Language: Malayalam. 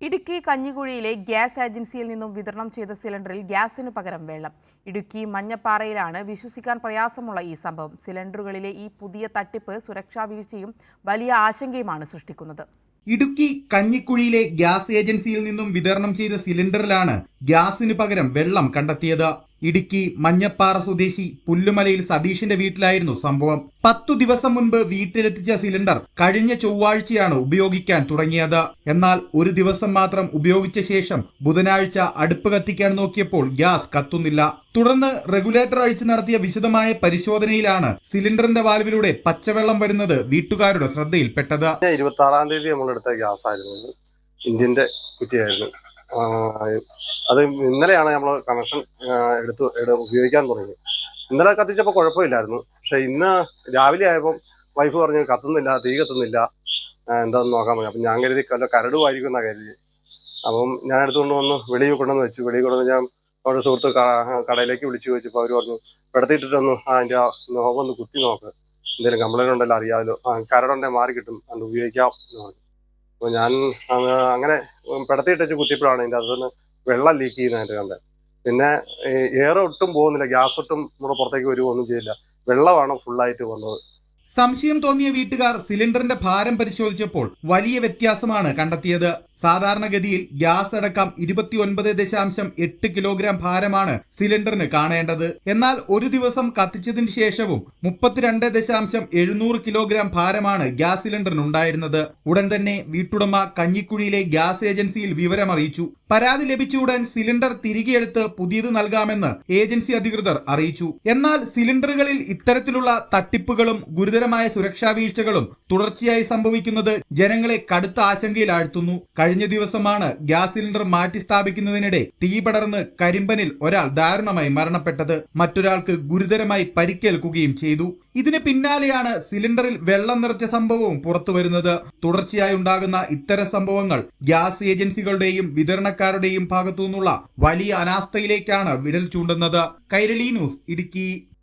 ഇടുക്കി കഞ്ഞിക്കുഴിയിലെ ഗ്യാസ് ഏജൻസിയിൽ നിന്നും വിതരണം ചെയ്ത സിലിണ്ടറിൽ ഗ്യാസിനു പകരം വെള്ളം. ഇടുക്കി മഞ്ഞപ്പാറയിലാണ് വിശ്വസിക്കാൻ പ്രയാസമുള്ള ഈ സംഭവം. സിലിണ്ടറുകളിലെ ഈ പുതിയ തട്ടിപ്പ് സുരക്ഷാ വീഴ്ചയും വലിയ ആശങ്കയുമാണ് സൃഷ്ടിക്കുന്നത്. ഇടുക്കി കഞ്ഞിക്കുഴിയിലെ ഗ്യാസ് ഏജൻസിയിൽ നിന്നും വിതരണം ചെയ്ത സിലിണ്ടറിലാണ് ഗ്യാസിന് പകരം വെള്ളം കണ്ടെത്തിയത്. ഇടുക്കി മഞ്ഞപ്പാറ സ്വദേശി പുല്ലുമലയിൽ സതീഷിന്റെ വീട്ടിലായിരുന്നു സംഭവം. 10 ദിവസം മുൻപ് വീട്ടിലെത്തിച്ച സിലിണ്ടർ കഴിഞ്ഞ ചൊവ്വാഴ്ചയാണ് ഉപയോഗിക്കാൻ തുടങ്ങിയത്. എന്നാൽ ഒരു ദിവസം മാത്രം ഉപയോഗിച്ച ശേഷം ബുധനാഴ്ച അടുപ്പ് കത്തിക്കാൻ നോക്കിയപ്പോൾ ഗ്യാസ് കത്തുന്നില്ല. തുടർന്ന് റെഗുലേറ്റർ അഴിച്ചു നടത്തിയ വിശദമായ പരിശോധനയിലാണ് സിലിണ്ടറിന്റെ വാൽവിലൂടെ പച്ചവെള്ളം വരുന്നത് വീട്ടുകാരുടെ ശ്രദ്ധയിൽപ്പെട്ടത്. 26-ാം തീയതി നമ്മളെടുത്ത ഗ്യാസ് ആയിരുന്നു, ഇന്ത്യന്റെ കുറ്റിയായിരുന്നു. അത് ഇന്നലെയാണ് നമ്മൾ കണക്ഷൻ എടുത്ത് ഉപയോഗിക്കാൻ തുടങ്ങി. ഇന്നലെ കത്തിച്ചപ്പോൾ കുഴപ്പമില്ലായിരുന്നു. പക്ഷെ ഇന്ന് രാവിലെ ആയപ്പോൾ വൈഫ് പറഞ്ഞു കത്തുന്നില്ല, തീ കത്തുന്നില്ല, എന്താണെന്ന് നോക്കാൻ പറ്റും. അപ്പം ഞാൻ കരുതി കരടുമായിരിക്കും എന്നാണ് കരുതി. അപ്പം ഞാൻ എടുത്തുകൊണ്ട് വന്ന് വെളിയിൽ കൊണ്ടുവന്ന് വെച്ചു. വെളിയിൽ കൊണ്ടുവന്ന് ഞാൻ അവിടെ സുഹൃത്ത് കടയിലേക്ക് വിളിച്ചു ചോദിച്ചപ്പോൾ അവർ പറഞ്ഞു പെടുത്തിയിട്ടിട്ടൊന്ന് അതിൻ്റെ നോക്കൊന്ന് കുത്തി നോക്ക്, എന്തെങ്കിലും കംപ്ലൈൻറ്റ് ഉണ്ടല്ലോ അറിയാമല്ലോ, കരടുണ്ടെങ്കിൽ മാറി കിട്ടും, അത് ഉപയോഗിക്കാം എന്ന് പറഞ്ഞു. അപ്പോൾ ഞാൻ അങ്ങനെ പെടുത്തിയിട്ട് കുത്തിയപ്പോഴാണ് ഇതിൻ്റെ അകത്തുനിന്ന് വെള്ളം ലീക്ക് ചെയ്യുന്നതായിട്ട് കണ്ടത്. പിന്നെ എയർ ഒട്ടും പോകുന്നില്ല, ഗ്യാസ് ഒട്ടും നമ്മുടെ പുറത്തേക്ക് വരുമൊന്നും ചെയ്യില്ല, വെള്ളമാണ് ഫുള്ളായിട്ട് വന്നത്. സംശയം തോന്നിയ വീട്ടുകാർ സിലിണ്ടറിന്റെ ഭാരം പരിശോധിച്ചപ്പോൾ വലിയ വ്യത്യാസമാണ് കണ്ടെത്തിയത്. സാധാരണഗതിയിൽ ഗ്യാസ് അടക്കം 29.8 കിലോഗ്രാം ഭാരമാണ് സിലിണ്ടറിന് കാണേണ്ടത്. എന്നാൽ ഒരു ദിവസം കത്തിച്ചതിന് ശേഷവും 32.700 കിലോഗ്രാം ഭാരമാണ് ഗ്യാസ് സിലിണ്ടറിന് ഉണ്ടായിരുന്നത്. ഉടൻ തന്നെ വീട്ടുടമ കഞ്ഞിക്കുഴിയിലെ ഗ്യാസ് ഏജൻസിയിൽ വിവരമറിയിച്ചു. പരാതി ലഭിച്ച ഉടൻ സിലിണ്ടർ തിരികെയെടുത്ത് പുതിയത് നൽകാമെന്ന് ഏജൻസി അധികൃതർ അറിയിച്ചു. എന്നാൽ സിലിണ്ടറുകളിൽ ഇത്തരത്തിലുള്ള തട്ടിപ്പുകളും ഗുരുതരമായ സുരക്ഷാ വീഴ്ചകളും തുടർച്ചയായി സംഭവിക്കുന്നത് ജനങ്ങളെ കടുത്ത ആശങ്കയിലാഴ്ത്തുന്നു. കഴിഞ്ഞ ദിവസമാണ് ഗ്യാസ് സിലിണ്ടർ മാറ്റി സ്ഥാപിക്കുന്നതിനിടെ തീ പടർന്ന് കരിമ്പനിൽ ഒരാൾ ദാരുണമായി മരണപ്പെട്ടത്. മറ്റൊരാൾക്ക് ഗുരുതരമായി പരിക്കേൽക്കുകയും ചെയ്തു. ഇതിന് പിന്നാലെയാണ് സിലിണ്ടറിൽ വെള്ളം നിറച്ച സംഭവവും പുറത്തുവരുന്നത്. തുടർച്ചയായി ഉണ്ടാകുന്ന ഇത്തരം സംഭവങ്ങൾ ഗ്യാസ് ഏജൻസികളുടെയും വിതരണക്കാരുടെയും ഭാഗത്തു നിന്നുള്ള വലിയ അനാസ്ഥയിലേക്കാണ് വിരൽ ചൂണ്ടുന്നത്. കൈരളി ന്യൂസ്, ഇടുക്കി.